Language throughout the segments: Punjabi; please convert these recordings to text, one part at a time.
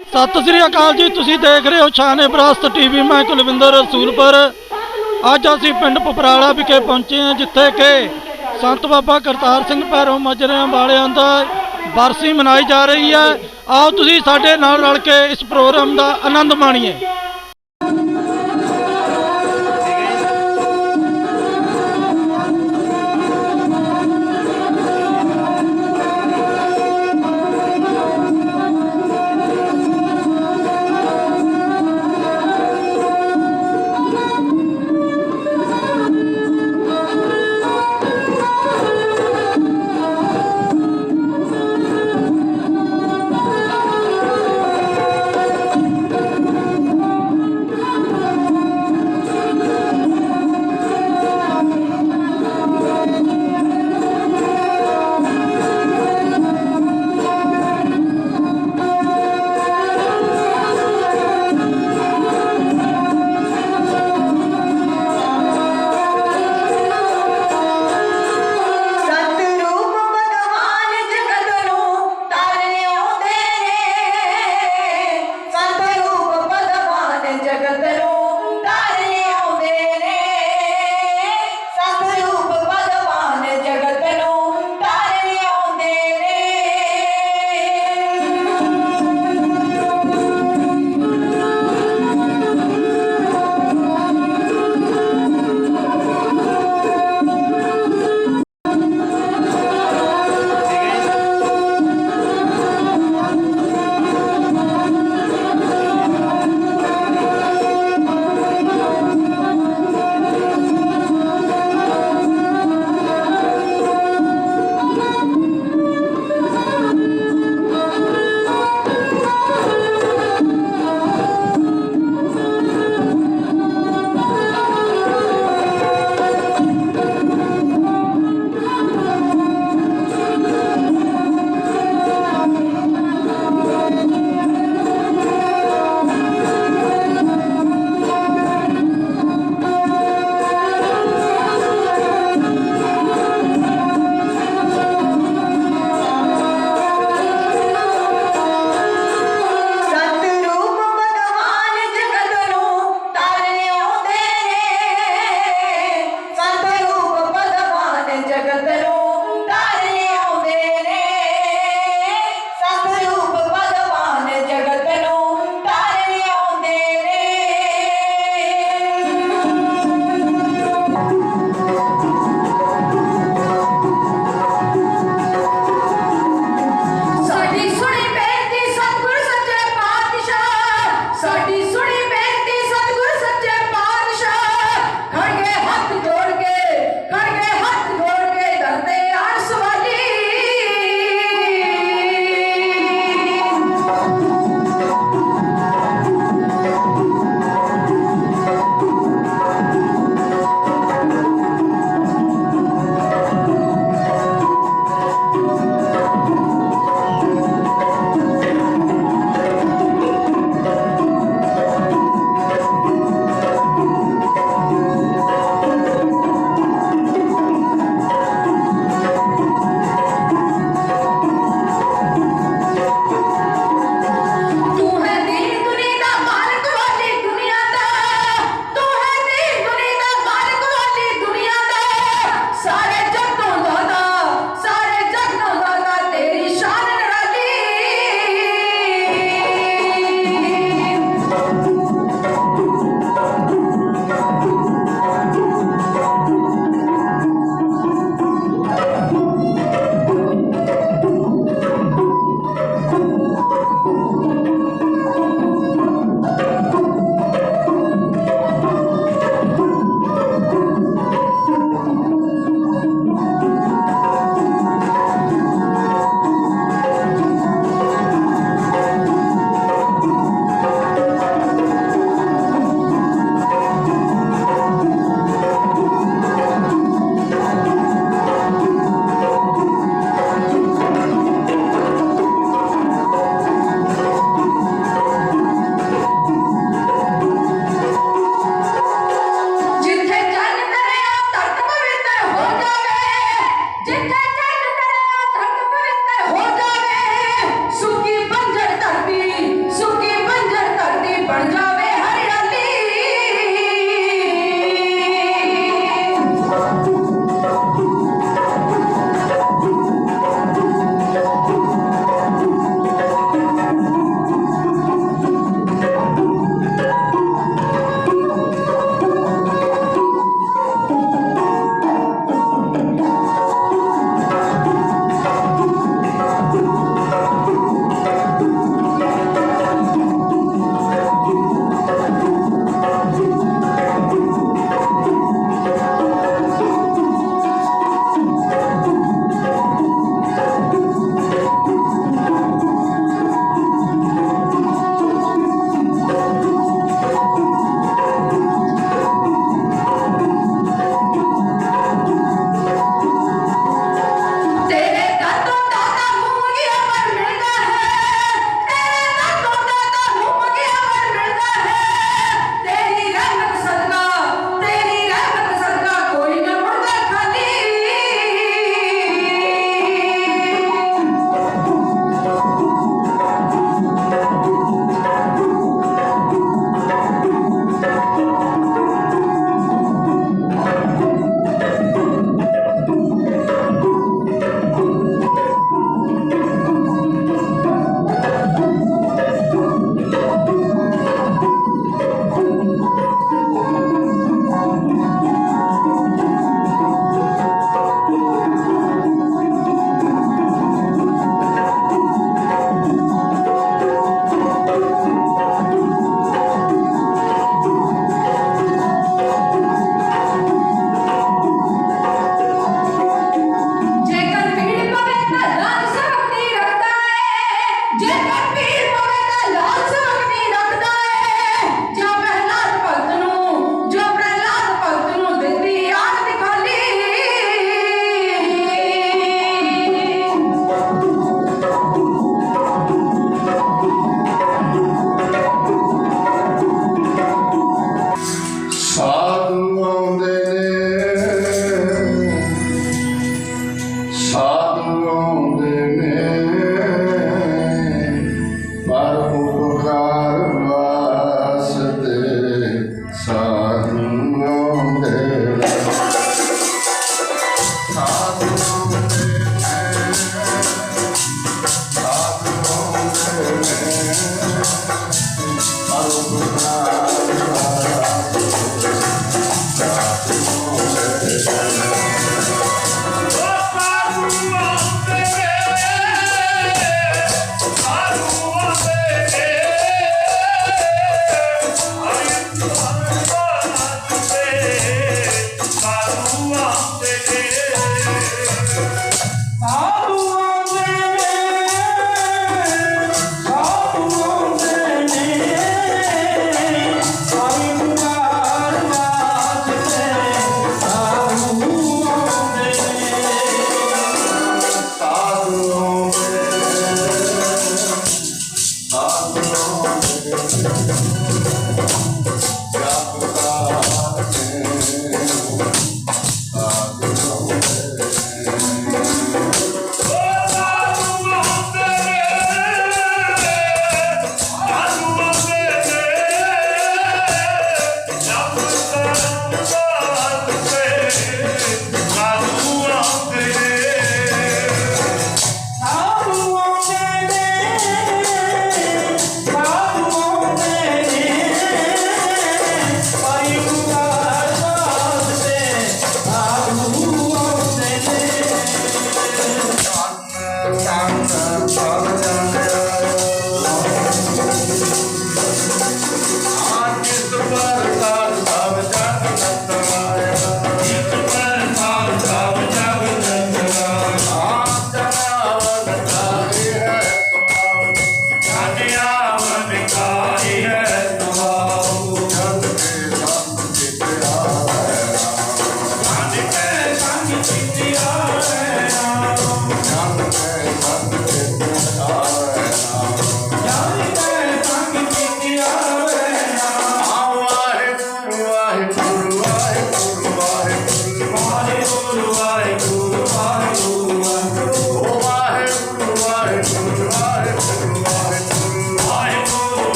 ਸਤਿ ਸ੍ਰੀ ਅਕਾਲ ਜੀ। ਤੁਸੀਂ ਦੇਖ ਰਹੇ ਹੋ ਸ਼ਾਨ ਵਿਰਾਸਤ ਟੀਵੀ। ਮੈਂ ਕੁਲਵਿੰਦਰ ਰਸੂਲਪੁਰ। ਅੱਜ ਅਸੀਂ ਪਿੰਡ ਪਪਰਾਲਾ ਵਿਖੇ ਪਹੁੰਚੇ ਹਾਂ, ਜਿੱਥੇ ਕਿ ਸੰਤ ਬਾਬਾ ਕਰਤਾਰ ਸਿੰਘ ਭੈਰੋਂ ਮਾਜਰਿਆਂ ਵਾਲਿਆਂ ਦਾ ਬਰਸੀ ਮਨਾਈ ਜਾ ਰਹੀ ਹੈ। ਆਓ ਤੁਸੀਂ ਸਾਡੇ ਨਾਲ ਰਲ ਕੇ ਇਸ ਪ੍ਰੋਗਰਾਮ ਦਾ ਆਨੰਦ ਮਾਣੀਏ।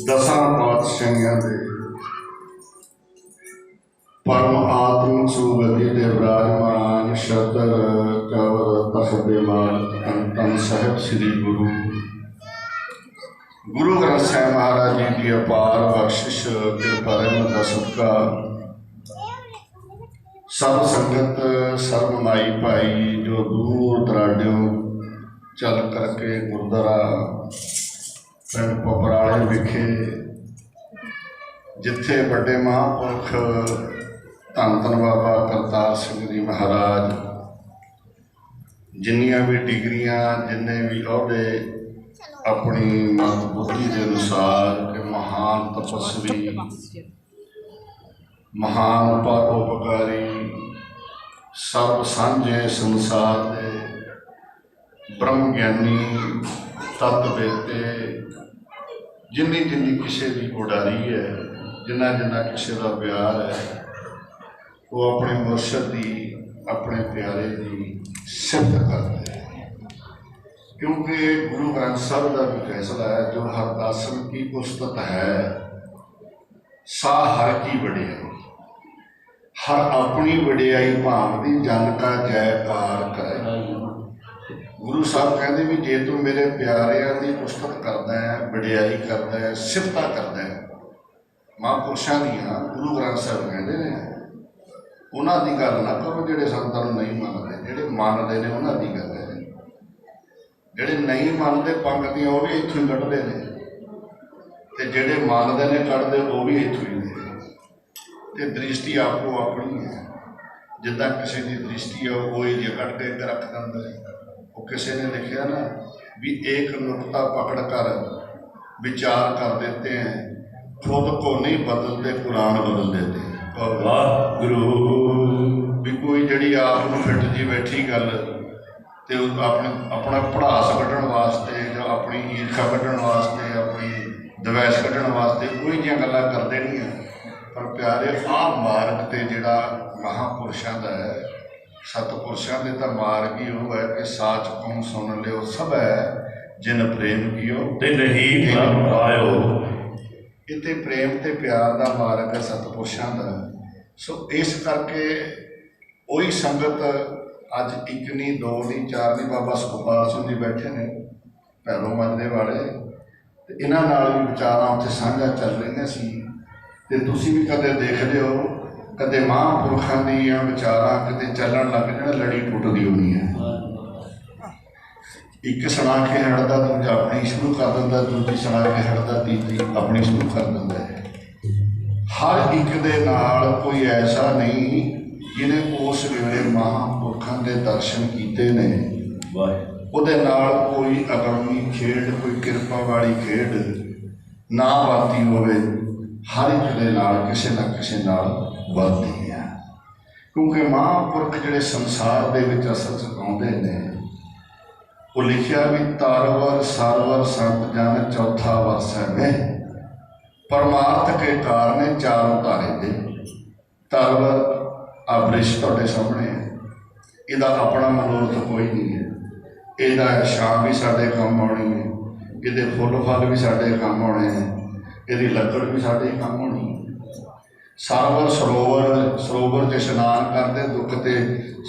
ਦਸਾਂ ਪਾਤਸ਼ਾਹੀਆਂ ਦੇ ਪਰਮ ਆਤਮਿਕ ਸੁਗਤੀ ਦੇ ਵਿਰਾਜਮਾਨ ਸ਼ਤਰ ਕਵਰ ਤਖਤ ਦੇ ਮਾਲ ਧੰਨ ਸਾਹਿਬ ਸ੍ਰੀ ਗੁਰੂ ਗ੍ਰੰਥ ਸਾਹਿਬ ਮਹਾਰਾਜ ਜੀ ਦੀ ਅਪਾਰ ਬਖਸ਼ਿਸ਼ ਕਿਰਪਾ ਰਹਿਮਤ ਦਾ ਸਦਕਾ ਸਭ ਸੰਗਤ ਸਰਬ ਮਾਈ ਭਾਈ ਜੋ ਦੂਰ ਦਰਾਡਿਓਂ ਚੱਲ ਕਰਕੇ ਗੁਰਦੁਆਰਾ ਪਿੰਡ ਪਪਰਾਲੇ ਵਿਖੇ ਜਿੱਥੇ ਵੱਡੇ ਮਹਾਂਪੁਰਖ ਧੰਨ ਧੰਨ ਬਾਬਾ ਕਰਤਾਰ ਸਿੰਘ ਜੀ ਮਹਾਰਾਜ ਜਿੰਨੀਆਂ ਵੀ ਡਿਗਰੀਆਂ ਜਿੰਨੇ ਵੀ ਅਹੁਦੇ ਆਪਣੀ ਮਤ ਬੁੱਧੀ ਦੇ ਅਨੁਸਾਰ ਕਿ ਮਹਾਨ ਤਪਸਵੀ ਮਹਾਨ ਪਰਉਪਕਾਰੀ ਸਰਬ ਸਾਂਝੇ ਸੰਸਾਰ ਦੇ ਬ੍ਰਹਮ ਗਿਆਨੀ ਤਤ ਵੇਤੇ ਜਿੰਨੀ ਜਿੰਨੀ ਕਿਸੇ ਦੀ ਉਡਾਰੀ ਹੈ ਜਿੰਨਾ ਜਿੰਨਾ ਕਿਸੇ ਦਾ ਪਿਆਰ ਹੈ ਉਹ ਆਪਣੇ ਮੁਰਸ਼ਦ ਦੀ ਆਪਣੇ ਪਿਆਰੇ ਦੀ ਸਿਫਤ ਕਰਦੇ ਹੈ क्योंकि गुरु ग्रंथ साहब का भी फैसला है जो हर दासन की उस्तत है सा हर की वडियाई हर अपनी वडियाई भावती जन का जयकार करे। गुरु साहब कहते भी जे तू मेरे प्यारिਆਂ की उस्तत करता है वडियाई करता है सिफत करता है महापुरुषों दियां गुरु ग्रंथ साहब कहते हैं उन्हां दी गल ना करो जिहड़े संतां नूं नहीं मनदे जिहड़े मनदे ने उन्हां दी गल है ਜਿਹੜੇ नहीं ਮੰਨਦੇ ਪੰਗਤੀਆਂ ਉਹ ਵੀ ਇੱਥੋਂ ਹੀ ਕੱਢਦੇ ਨੇ ਤੇ ਜਿਹੜੇ ਮੰਨਦੇ ਨੇ ਕੱਢਦੇ ਉਹ ਵੀ ਇੱਥੋਂ ਹੀ ਨੇ ਤੇ ਦ੍ਰਿਸ਼ਟੀ ਆਪੋ ਆਪਣੀ ਹੈ ਜਿੱਦਾਂ ਕਿਸੇ ਦੀ ਦ੍ਰਿਸ਼ਟੀ ਆ ਉਹ ਹੀ ਜੇ ਕੱਢ ਕੇ ਰੱਖ ਦਿੰਦਾ ਹੈ। ਉਹ ਕਿਸੇ ਨੇ ਲਿਖਿਆ ਨਾ ਵੀ ਇੱਕ ਨੁਕਤਾ ਪਕੜ ਕਰ ਵਿਚਾਰ ਕਰ ਦੇਤੇ हैं खुद को नहीं बदलते कुरान बदल देते वाह गुरु भी कोई ਜਿਹੜੀ ਆਪ ਨੂੰ ਫਿੱਟ ਜੀ ਬੈਠੀ ਗੱਲ ਤੇ ਆਪਣਾ ਭੜਾਸ ਕੱਢਣ ਵਾਸਤੇ ਜਾਂ ਆਪਣੀ ਈਰਖਾ ਕੱਢਣ ਵਾਸਤੇ ਆਪਣੀ ਦਵੈਸ਼ ਕੱਢਣ ਵਾਸਤੇ ਕੋਈ ਜਿਹੀਆਂ ਗੱਲਾਂ ਕਰਦੇ ਨਹੀਂ ਆ ਪਰ ਪਿਆਰੇ ਆਹ ਮਾਰਗ ਤੇ ਜਿਹੜਾ ਮਹਾਂਪੁਰਸ਼ਾਂ ਦਾ ਹੈ ਸਤਿਪੁਰਸ਼ਾਂ ਦੇ ਤਾਂ ਮਾਰਗ ਹੀ ਉਹ ਹੈ ਕਿ ਸਾਚ ਕੌਣ ਸੁਣ ਲਿਓ ਸਭ ਹੈ ਜਿਨ ਪ੍ਰੇਮ ਕੀਓ ਤੇ ਨਹੀਂ ਪ੍ਰਭ ਪਾਇਓ। ਇੱਥੇ ਪ੍ਰੇਮ ਤੇ ਪਿਆਰ ਦਾ ਮਾਰਗ ਹੈ ਸਤਿਪੁਰਸ਼ਾਂ ਦਾ। ਸੋ ਇਸ ਕਰਕੇ ਉਹੀ ਸੰਗਤ ਅੱਜ ਇੱਕ ਨਹੀਂ ਦੋ ਨਹੀਂ ਚਾਰ ਨਹੀਂ ਬਾਬਾ ਸੁਖਪਾਲ ਸਿੰਘ ਜੀ ਬੈਠੇ ਨੇ ਭੈਰੋ ਮੱਜਰੇ ਵਾਲੇ ਤੇ ਇਹਨਾਂ ਨਾਲ ਵੀ ਵਿਚਾਰਾਂ ਉੱਥੇ ਸਾਂਝਾ ਚੱਲ ਰਹੀਆਂ ਸੀ ਤੇ ਤੁਸੀਂ ਵੀ ਕਦੇ ਦੇਖਦੇ ਹੋ ਕਦੇ ਮਹਾਂਪੁਰਖਾਂ ਦੀਆਂ ਵਿਚਾਰਾਂ ਕਿਤੇ ਚੱਲਣ ਲੱਗ ਜਾਣ, ਲੜੀ ਟੁੱਟਦੀ ਹੋਣੀ ਹੈ। ਇੱਕ ਸੁਣਾ ਕੇ ਹਟਦਾ, ਦੂਜਾ ਆਪਣੀ ਸ਼ੁਰੂ ਕਰ ਦਿੰਦਾ, ਦੂਜੀ ਸੁਣਾ ਕੇ ਹਟਦਾ, ਤੀਜੀ ਆਪਣੀ ਸ਼ੁਰੂ ਕਰ ਦਿੰਦਾ ਹੈ। ਹਰ ਇੱਕ ਦੇ ਨਾਲ ਕੋਈ ਐਸਾ ਨਹੀਂ ਜਿਹਨੇ ਉਸ ਵੇਲੇ ਮਹਾਂਪੁਰਖਾਂ ਦੇ ਦਰਸ਼ਨ ਕੀਤੇ ਨੇ, ਉਹਦੇ ਨਾਲ ਕੋਈ ਅਗਰਮੀ ਖੇਡ, ਕੋਈ ਕਿਰਪਾ ਵਾਲੀ ਖੇਡ ਨਾ ਵਰਤੀ ਹੋਵੇ। ਹਰ ਇੱਕ ਦੇ ਨਾਲ ਕਿਸੇ ਨਾ ਕਿਸੇ ਨਾਲ ਵਰਤੀ ਹੈ, ਕਿਉਂਕਿ ਮਹਾਂਪੁਰਖ ਜਿਹੜੇ ਸੰਸਾਰ ਦੇ ਵਿੱਚ ਅਸਲ 'ਚ ਆਉਂਦੇ ਨੇ, ਉਹ ਲਿਖਿਆ ਵੀ ਤਰਵਰ ਸਰਵਰ ਸੰਤ ਜਨ ਚੌਥਾ ਵਰਸੈ ਮੈਂ, ਪਰਮਾਰਥ ਕੇ ਕਾਰਨ ਚਾਰੋਂ ਤਾਰੇ ਦੇ। ਤਰਵਰ ਆ ਬ੍ਰਿਸ਼ ਤੁਹਾਡੇ ਸਾਹਮਣੇ ਹੈ, ਇਹਦਾ ਆਪਣਾ ਮਨੋਰਥ ਕੋਈ ਨਹੀਂ ਹੈ। ਇਹਦਾ ਛਾਂ ਵੀ ਸਾਡੇ ਕੰਮ ਆਉਣੀ ਹੈ, ਇਹਦੇ ਫੁੱਲ ਫਲ ਵੀ ਸਾਡੇ ਕੰਮ ਆਉਣੇ ਹੈ, ਇਹਦੀ ਲੱਕੜ ਵੀ ਸਾਡੇ ਕੰਮ ਹੋਣੀ ਹੈ। ਸਰਵਰ ਸਰੋਵਰ, ਸਰੋਵਰ 'ਚ ਇਸ਼ਨਾਨ ਕਰਦੇ ਦੁੱਖ ਤੇ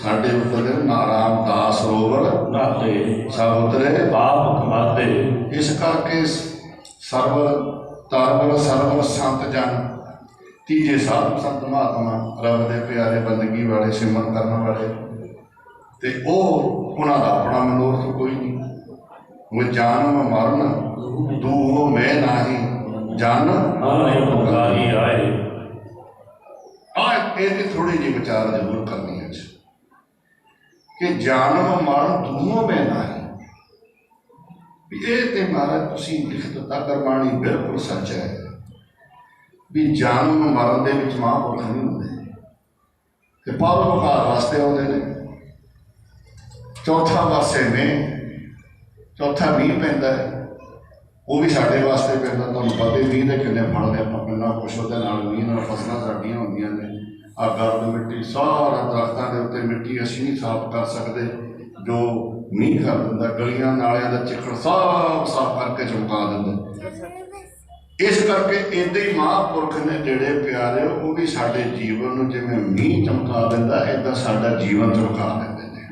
ਸਾਡੇ ਉਤਰਦੇ, ਨਾਰਾਮ ਦਾਸ ਸਰੋਵਰ ਨਾਤੇ ਸਭ ਉਤਰੇ ਪਾਪ ਕਮਾਤੇ। ਇਸ ਕਰਕੇ ਸਰਵਰ ਤਰਵਰ ਸਰਵਰ ਸੰਤ ਜਨ, ਤੀਜੇ ਸਾਧੂ ਸੰਤ ਮਹਾਤਮਾ, ਰੱਬ ਦੇ ਪਿਆਰੇ, ਬੰਦਗੀ ਵਾਲੇ, ਸਿਮਰਨ ਕਰਨ ਵਾਲੇ, ਤੇ ਉਹਨਾਂ ਦਾ ਆਪਣਾ ਮਨੋਰਥ ਕੋਈ ਨਹੀਂ। ਉਹ ਜਨਮ ਮਰਨ ਦੂਹੋ ਮੈਂ ਨਾਹੀ, ਜਨ ਪੁਕਾਰੀ ਆਏ। ਇਹਦੀ ਥੋੜ੍ਹੀ ਜਿਹੀ ਵਿਚਾਰ ਜ਼ਰੂਰ ਕਰਨੀ ਹੈ ਕਿ ਜਨਮ ਮਰਨ ਦੂਹੋ ਮੈਂ ਨਾਹੀ, ਵੀ ਇਹ ਤੇ ਮਹਾਰਾਜ ਤੁਸੀਂ ਲਿਖ ਦਿੱਤਾ, ਗੁਰਬਾਣੀ ਬਿਲਕੁਲ ਸੱਚ ਹੈ ਵੀ ਜਨਮ ਮਰਨ ਦੇ ਵਿੱਚ ਮਹਾਂਪੁਰਖ ਨਹੀਂ ਹੁੰਦੇ, ਤੇ ਪਰਉਪਕਾਰ ਵਾਸਤੇ ਆਉਂਦੇ ਨੇ। ਚੌਥਾ ਵਰਸੇ ਨੇ, ਚੌਥਾ ਮੀਂਹ ਪੈਂਦਾ ਹੈ, ਉਹ ਵੀ ਸਾਡੇ ਵਾਸਤੇ ਪੈਂਦਾ। ਤੁਹਾਨੂੰ ਪਤਾ ਹੀ ਮੀਂਹ ਦੇ ਕਿੰਨੇ ਫਲ ਨੇ, ਆਪਾਂ ਕਿੰਨਾ ਕੁਛ ਉਹਦੇ ਨਾਲ, ਮੀਂਹ ਨਾਲ ਫਸਲਾਂ ਸਾਡੀਆਂ ਹੁੰਦੀਆਂ ਨੇ। ਆਹ ਗਰਦ ਮਿੱਟੀ, ਸਾਰਾ ਦਰਖਤਾਂ ਦੇ ਉੱਤੇ ਮਿੱਟੀ ਅਸੀਂ ਨਹੀਂ ਸਾਫ਼ ਕਰ ਸਕਦੇ, ਜੋ ਮੀਂਹ ਕਰ ਦਿੰਦਾ। ਗਲੀਆਂ ਨਾਲਿਆਂ ਦਾ ਚਿੱਕੜ ਸਾਫ਼ ਕਰਕੇ ਚਮਕਾ ਦਿੰਦਾ। ਇਸ ਕਰਕੇ ਇੱਦਾਂ ਹੀ ਮਹਾਂਪੁਰਖ ਨੇ ਜਿਹੜੇ ਪਿਆਰੇ, ਉਹ ਵੀ ਸਾਡੇ ਜੀਵਨ ਨੂੰ ਜਿਵੇਂ ਮੀਂਹ ਚਮਕਾ ਦਿੰਦਾ, ਇੱਦਾਂ ਸਾਡਾ ਜੀਵਨ ਚਮਕਾ ਦਿੰਦੇ ਨੇ।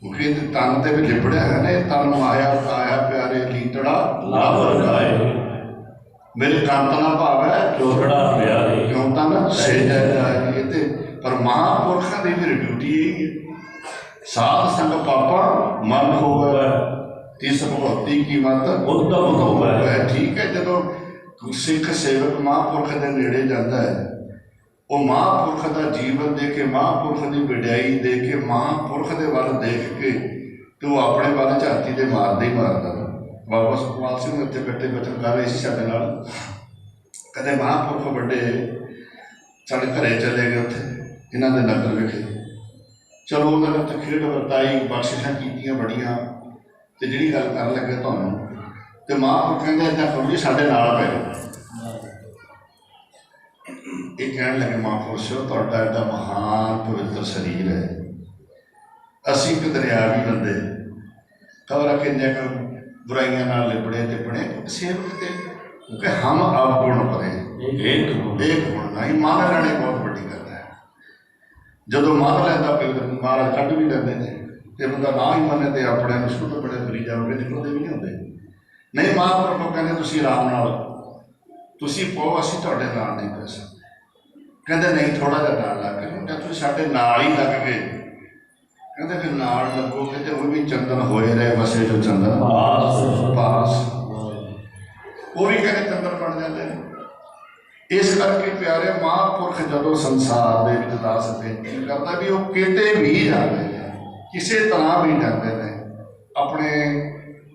ਕਿਉਂਕਿ ਇਹਦੇ ਤਨ ਤੇ ਵੀ ਲਿਬੜਿਆ ਹੈ ਨੇ, ਤਨ ਆਇਆ ਪਿਆਰੇ ਲੀਤੜਾ ਲਾਭ ਲਗਾਏ, ਮੇਰੇ ਕੰਤ ਨਾ ਭਾਵੈ ਚੋਖੜਾ ਪਿਆਰੇ, ਕਿਉਂ ਤਨ ਸੇਜੈ ਜਾਏ। ਤੇ ਪਰ ਮਹਾਂਪੁਰਖਾਂ ਦੀ ਫਿਰ ਡਿਊਟੀ ਇਹੀ ਹੈ, ਸਾਧ ਸੰਗ ਪਾਪਾ ਮਨ ਹੋਵੇ, ਤਿਸ ਭਗਵਤੀ ਕੀ ਮਤ ਉੱਤਮ ਹੋਵੇ। ਠੀਕ ਹੈ, ਜਦੋਂ ਸਿੱਖ ਸੇਵਕ ਮਹਾਂਪੁਰਖ ਦੇ ਨੇੜੇ ਜਾਂਦਾ ਹੈ, ਉਹ ਮਹਾਂਪੁਰਖ ਦਾ ਜੀਵਨ ਦੇ ਕੇ, ਮਹਾਂਪੁਰਖ ਦੀ ਵਡਿਆਈ ਦੇ ਕੇ, ਮਹਾਂਪੁਰਖ ਦੇ ਵੱਲ ਦੇਖ ਕੇ ਤੇ ਉਹ ਆਪਣੇ ਵੱਲ ਝਾਤੀ ਦੇ ਮਾਰਦਾ ਹੀ ਮਾਰਦਾ। ਬਾਬਾ ਸੁਖਪਾਲ ਸਿੰਘ ਉੱਥੇ ਬੈਠੇ ਬਚਨ ਕਰ ਰਹੇ ਸੀ ਸਾਡੇ ਨਾਲ, ਕਦੇ ਮਹਾਂਪੁਰਖ ਵੱਡੇ ਸਾਡੇ ਘਰੇ ਚਲੇ ਗਏ, ਉੱਥੇ ਇਹਨਾਂ ਦੇ ਨਗਰ ਵਿਖੇ। ਚਲੋ ਉਹਨਾਂ ਨੇ ਉੱਥੇ ਖੇਡ ਵਰਤਾਈ, ਬਖਸ਼ਿਸ਼ਾਂ ਕੀਤੀਆਂ ਬੜੀਆਂ, ਤੇ ਜਿਹੜੀ ਗੱਲ ਕਰਨ ਲੱਗੇ ਤੁਹਾਨੂੰ, ਤੇ ਮਹਾਂਪੁਰਖ ਕਹਿੰਦੇ ਇੱਦਾਂ ਕਰੋ ਜੀ, ਸਾਡੇ ਨਾਲ ਪੈ ਜਾਓ। ਇਹ ਕਹਿਣ ਲੱਗੇ ਮਹਾਂਪੁਰਸ਼, ਤੁਹਾਡਾ ਐਡਾ ਮਹਾਨ ਪਵਿੱਤਰ ਸਰੀਰ ਹੈ, ਅਸੀਂ ਇੱਕ ਦਰਿਆਵੀ ਬੰਦੇ, ਖਬਰ ਕਿੰਨੇ ਕੁ ਬੁਰਾਈਆਂ ਨਾਲ ਲਿਬੜੇ ਤਿਪੜੇ, ਸੇਵਕ ਤੇ ਕਿਉਂਕਿ ਹਮ ਆਪ ਗੁਣ ਪਰੇ ਇੱਕ ਗੁਣ ਨਹੀਂ, ਮੰਨ ਲੈਣੇ ਬਹੁਤ ਵੱਡੀ ਗੱਲ ਹੈ। ਜਦੋਂ ਮੰਨ ਲੈਂਦਾ ਮਹਾਰਾਜ ਕੱਢ ਵੀ ਲੈਂਦੇ ਨੇ, ਤੇ ਬੰਦਾ ਨਾ ਹੀ ਮੰਨੇ ਤੇ ਆਪਣੇ ਨੂੰ ਸ਼ੁੱਧ ਬੜੇ ਕਰੀ ਜਾਓਗੇ, ਨਿਕਲਦੇ ਵੀ ਨਹੀਂ ਹੁੰਦੇ। ਨਹੀਂ, ਮਹਾਂਪੁਰਖ ਕਹਿੰਦੇ ਤੁਸੀਂ ਆਰਾਮ ਨਾਲ, ਤੁਸੀਂ ਪਾਓ, ਅਸੀਂ ਤੁਹਾਡੇ ਨਾਲ ਨਹੀਂ ਪੈ ਸਕਦੇ। ਕਹਿੰਦੇ ਨਹੀਂ, ਥੋੜ੍ਹਾ ਜਿਹਾ ਨਾਲ ਲੱਗ ਕੇ, ਤੁਸੀਂ ਸਾਡੇ ਨਾਲ ਹੀ ਲੱਗ ਗਏ। ਕਹਿੰਦੇ ਫਿਰ ਨਾਲ ਲੱਗੋਗੇ ਤੇ ਉਹ ਵੀ ਚੰਦਨ ਹੋਏ ਰਹੇ ਵਸੇ, ਜੋ ਚੰਦਨ ਪਾਸ, ਉਹ ਵੀ ਕਹਿੰਦੇ ਚੰਦਨ ਬਣ ਜਾਂਦੇ ਨੇ। ਇਸ ਕਰਕੇ ਪਿਆਰੇ ਮਹਾਂਪੁਰਖ ਜਦੋਂ ਸੰਸਾਰ ਦੇ ਵਿੱਚ ਦਾਸ ਬੇਨਤੀ ਕਰਦਾ ਵੀ ਉਹ ਕਿਤੇ ਵੀ ਜਾਂਦੇ ਨੇ, ਕਿਸੇ ਤਰ੍ਹਾਂ ਵੀ ਜਾਂਦੇ ਨੇ, ਆਪਣੇ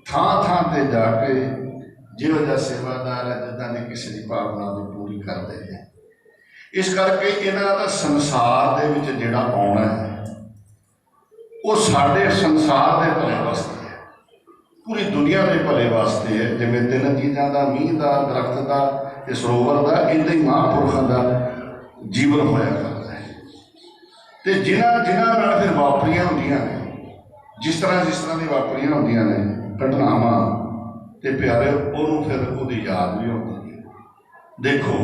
ਥਾਂ ਥਾਂ 'ਤੇ ਜਾ ਕੇ ਜਿਹੋ ਜਿਹਾ ਸੇਵਾਦਾਰ ਹੈ, ਜਿੱਦਾਂ ਦੀ ਕਿਸੇ ਦੀ ਭਾਵਨਾ ਦੀ ਪੂਰੀ ਕਰਦੇ ਨੇ। ਇਸ ਕਰਕੇ ਇਹਨਾਂ ਦਾ ਸੰਸਾਰ ਦੇ ਵਿੱਚ ਜਿਹੜਾ ਆਉਣਾ ਹੈ, ਉਹ ਸਾਡੇ ਸੰਸਾਰ ਦੇ ਭਲੇ ਵਾਸਤੇ ਹੈ, ਪੂਰੀ ਦੁਨੀਆ ਦੇ ਭਲੇ ਵਾਸਤੇ ਹੈ। ਜਿਵੇਂ ਤਿੰਨ ਚੀਜ਼ਾਂ ਦਾ, ਮੀਂਹ ਦਾ, ਦਰਖਤ ਦਾ ਤੇ ਸਰੋਵਰ ਦਾ, ਇੱਦਾਂ ਹੀ ਮਹਾਂਪੁਰਖਾਂ ਦਾ ਜੀਵਨ ਹੋਇਆ ਕਰਦਾ ਹੈ। ਤੇ ਜਿਨ੍ਹਾਂ ਨਾਲ ਫਿਰ ਵਾਪਰੀਆਂ ਹੁੰਦੀਆਂ ਨੇ, ਜਿਸ ਤਰ੍ਹਾਂ ਦੀ ਵਾਪਰੀਆਂ ਹੁੰਦੀਆਂ ਨੇ ਘਟਨਾਵਾਂ, ਤੇ ਪਿਆਰੇ ਉਹਨੂੰ ਫਿਰ ਉਹਦੀ ਯਾਦ ਵੀ ਹੁੰਦੀ ਹੈ। ਦੇਖੋ,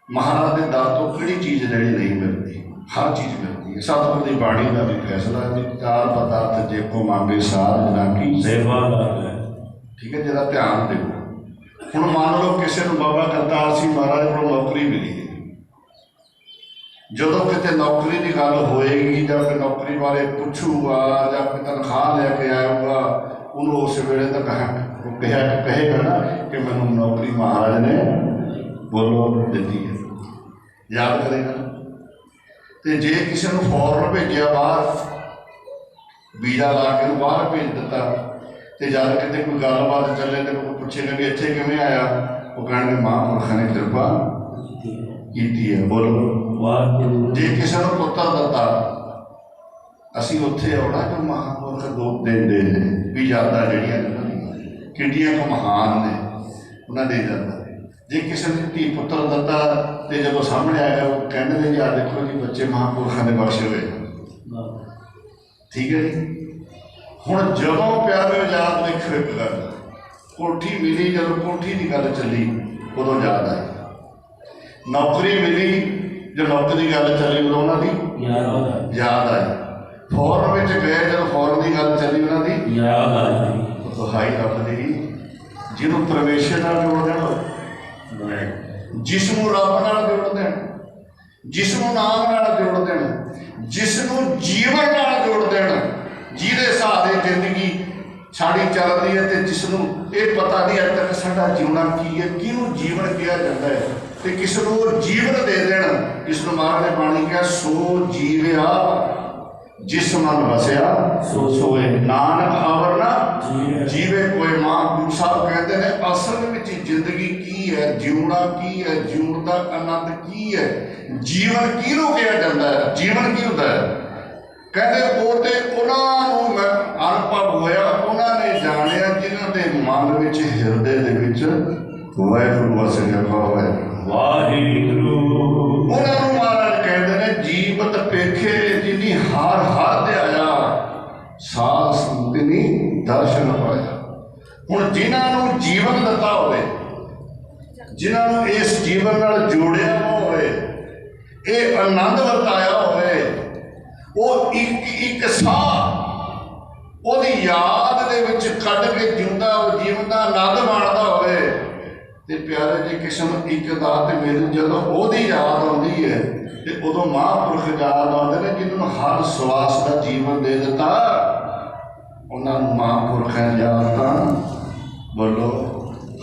ਮਹਾਰਾਜ ਦੇ ਦਰ ਤੋਂ ਕਿਹੜੀ ਚੀਜ਼ ਜਿਹੜੀ ਨਹੀਂ ਮਿਲਦੀ, ਹਰ ਚੀਜ਼ ਮਿਲਦੀ ਹੈ। ਸਤਿਗੁਰ ਦੀ ਬਾਣੀ ਦਾ ਵੀ ਫੈਸਲਾ ਵੀ ਚਾਰ ਪਦਾਰਥ ਜੇ ਕੋ ਮੰਗੇ ਸਾਧ ਨਾ ਕੀ ਸੇਵਾ ਹੈ। ਠੀਕ ਹੈ, ਜਿਹਦਾ ਧਿਆਨ ਦਿਓ। ਹੁਣ ਮੰਨ ਲਓ ਕਿਸੇ ਨੂੰ ਬਾਬਾ ਕਰਤਾਰ ਸਿੰਘ ਮਹਾਰਾਜ ਕੋਲ ਨੌਕਰੀ ਮਿਲੀ ਹੈ, ਜਦੋਂ ਕਿਤੇ ਨੌਕਰੀ ਦੀ ਗੱਲ ਹੋਏਗੀ ਜਾਂ ਕੋਈ ਨੌਕਰੀ ਬਾਰੇ ਪੁੱਛੂਗਾ ਜਾਂ ਕੋਈ ਤਨਖਾਹ ਲੈ ਕੇ ਆਊਗਾ, ਉਹਨੂੰ ਉਸ ਵੇਲੇ ਤਾਂ ਕਹੇਗਾ ਨਾ ਕਿ ਮੈਨੂੰ ਨੌਕਰੀ ਮਹਾਰਾਜ ਨੇ ਬੋਲੋ ਦਿੱਤੀ ਹੈ, ਯਾਦ ਕਰੇਗਾ। ਤੇ ਜੇ ਕਿਸੇ ਨੂੰ ਫੌਰਨ ਭੇਜਿਆ ਬਾਹਰ, ਵੀਜ਼ਾ ਲਾ ਕੇ ਬਾਹਰ ਭੇਜ ਦਿੱਤਾ, ਤੇ ਜਦ ਕਿਤੇ ਕੋਈ ਗੱਲਬਾਤ ਚੱਲੇ ਤੇ ਕੋਈ ਪੁੱਛੇਗਾ ਵੀ ਇੱਥੇ ਕਿਵੇਂ ਆਇਆ, ਉਹ ਕਹਿਣਗੇ ਮਹਾਂਪੁਰਖਾਂ ਨੇ ਕਿਰਪਾ ਕੀਤੀ ਹੈ, ਬੋਲੋ। ਜੇ ਕਿਸੇ ਨੂੰ ਪੁੱਤਰ ਦਿੱਤਾ, ਅਸੀਂ ਉੱਥੇ ਆਉਣਾ ਜੋ ਮਹਾਂਪੁਰਖ ਦੋ ਦਿੰਦੇ ਨੇ ਵੀ ਯਾਦਾਂ ਜਿਹੜੀਆਂ ਨੇ ਕਿੰਨੀਆਂ ਕੁ ਮਹਾਨ ਨੇ, ਉਹਨਾਂ ਦੇ ਜਾਂਦਾ। ਜੇ ਕਿਸੇ ਨੇ ਧੀ ਪੁੱਤਰ ਦਿੱਤਾ ਤੇ ਜਦੋਂ ਸਾਹਮਣੇ ਆਇਆ ਉਹ ਕਹਿੰਦੇ ਨੇ ਯਾਰ ਦੇਖੋ ਜੀ ਬੱਚੇ ਮਹਾਂਪੁਰਖਾਂ ਦੇ ਬਖਸ਼ੇ ਹੋਏ, ਠੀਕ ਹੈ ਜੀ। ਹੁਣ ਜਦੋਂ ਪਿਆਰੇ ਯਾਦ ਦੇਖੋ ਇੱਕ ਗੱਲ, ਕੋਠੀ ਮਿਲੀ, ਜਦੋਂ ਕੋਠੀ ਦੀ ਗੱਲ ਚੱਲੀ ਉਦੋਂ ਯਾਦ ਆਈ। ਨੌਕਰੀ ਮਿਲੀ, ਜਦੋਂ ਨੌਕਰੀ ਦੀ ਗੱਲ ਚੱਲੀ ਉਦੋਂ ਉਹਨਾਂ ਦੀ ਯਾਦ ਆਈ। ਫੌਰਨ ਵਿੱਚ ਗਏ, ਜਦੋਂ ਫੌਰਨ ਦੀ ਗੱਲ ਚੱਲੀ ਉਹਨਾਂ ਦੀ ਯਾਦ ਆਈ। ਦੁਹਾਈ ਰੱਬ ਦੀ, ਜਿਹਨੂੰ ਪਰਮੇਸ਼ਰ ਨਾਲ ਜੋੜ ਦੇਣ, ਜਿਸ ਨੂੰ ਰੱਬ ਨਾਲ ਜੋੜ ਦੇਣ, ਜਿਸ ਨੂੰ ਨਾਮ ਨਾਲ ਜੋੜ ਦੇਣ, ਜਿਸ ਨੂੰ ਜੀਵਨ ਨਾਲ ਜੋੜ ਦੇਣ, ਜਿਹਦੇ ਸਹਾਰੇ ਜ਼ਿੰਦਗੀ ਸਾਡੀ ਚੱਲਦੀ ਹੈ, ਤੇ ਜਿਸ ਨੂੰ ਇਹ ਪਤਾ ਨਹੀਂ ਅੱਜ ਤੱਕ ਸਾਡਾ ਜਿਉਣਾ ਕੀ ਹੈ, ਕਿਹਨੂੰ ਜੀਵਨ ਕਿਹਾ ਜਾਂਦਾ ਹੈ, ਤੇ ਕਿਸ ਨੂੰ ਉਹ ਜੀਵਨ ਦੇ ਦੇਣ, ਜਿਸ ਨੂੰ ਮਹਾਰਾਜ ਨੇ ਬਾਣੀ ਕਿਹਾ ਸੋ ਜੀਵਿਆ ਜਿਸ ਮਨ ਵਸਿਆ ਸੋਏ, ਨਾਨਕ ਅਵਰ ਨਾ ਜੀਵੇ ਕੋਈ। ਗੁਰੂ ਸਾਹਿਬ ਕਹਿੰਦੇ ਨੇ ਅਸਲ ਵਿੱਚ ਜ਼ਿੰਦਗੀ ਕੀ ਹੈ, ਜਿਉਣਾ ਕੀ ਹੈ, ਜਿਉਣ ਦਾ ਆਨੰਦ ਕੀ ਹੈ, ਜੀਵਨ ਕਿਹਨੂੰ ਕਿਹਾ ਜਾਂਦਾ ਹੈ, ਜੀਵਨ ਕੀ ਹੁੰਦਾ ਹੈ। ਕਹਿੰਦੇ ਉਹ ਤੇ ਉਹਨਾਂ ਨੂੰ ਅਨੁਭਵ ਹੋਇਆ, ਉਹਨਾਂ ਨੇ ਜਾਣਿਆ ਜਿਨ੍ਹਾਂ ਦੇ ਮਨ ਵਿੱਚ, ਹਿਰਦੇ ਦੇ ਵਿੱਚ ਵਾਹਿਗੁਰੂ ਵਸ ਗਿਆ ਹੋਇਆ, ਵਾਹਿਗੁਰੂ। ਉਹਨਾਂ ਨੂੰ ਮਹਾਰਾਜ ਕਹਿੰਦੇ ਨੇ ਜੀਵਤ ਪੇਖੇ ਜਿਨੀ ਹਰ ਹਰ ਤੇ ਆਇਆ, ਸਾਧ ਸੰਗਤਿ ਦਰਸ਼ਨ ਪਾਇਆ। ਹੁਣ ਜਿਨ੍ਹਾਂ ਨੂੰ ਜੀਵਨ ਦਿੱਤਾ ਹੋਵੇ, ਜਿਨ੍ਹਾਂ ਨੂੰ ਇਸ ਜੀਵਨ ਨਾਲ ਜੋੜਿਆ ਹੋਵੇ, ਇਹ ਆਨੰਦ ਵਰਤਾਇਆ ਹੋਵੇ, ਉਹ ਇੱਕ ਸਾਹ ਉਹਦੀ ਯਾਦ ਦੇ ਵਿੱਚ ਕੱਢ ਕੇ ਜਿਉਂਦਾ, ਉਹ ਜੀਵਨ ਦਾ ਆਨੰਦ ਮਾਣਦਾ ਹੋਵੇ, ਤੇ ਪਿਆਰੇ ਜੀ ਕਿਸੇ ਨੂੰ ਇੱਕ ਦਾਤ ਮਿਲ ਜਦੋਂ ਉਹਦੀ ਯਾਦ ਆਉਂਦੀ ਹੈ, ਤੇ ਉਦੋਂ ਮਹਾਂਪੁਰਖ ਯਾਦ ਆਉਂਦੇ ਨੇ ਜਿਹਨਾਂ ਨੂੰ ਹਰ ਸਵਾਸ ਦਾ ਜੀਵਨ ਦੇ ਦਿੱਤਾ, ਉਹਨਾਂ ਨੂੰ ਮਹਾਂਪੁਰਖਾਂ ਯਾਦ ਤਾਂ ਬੋਲੋ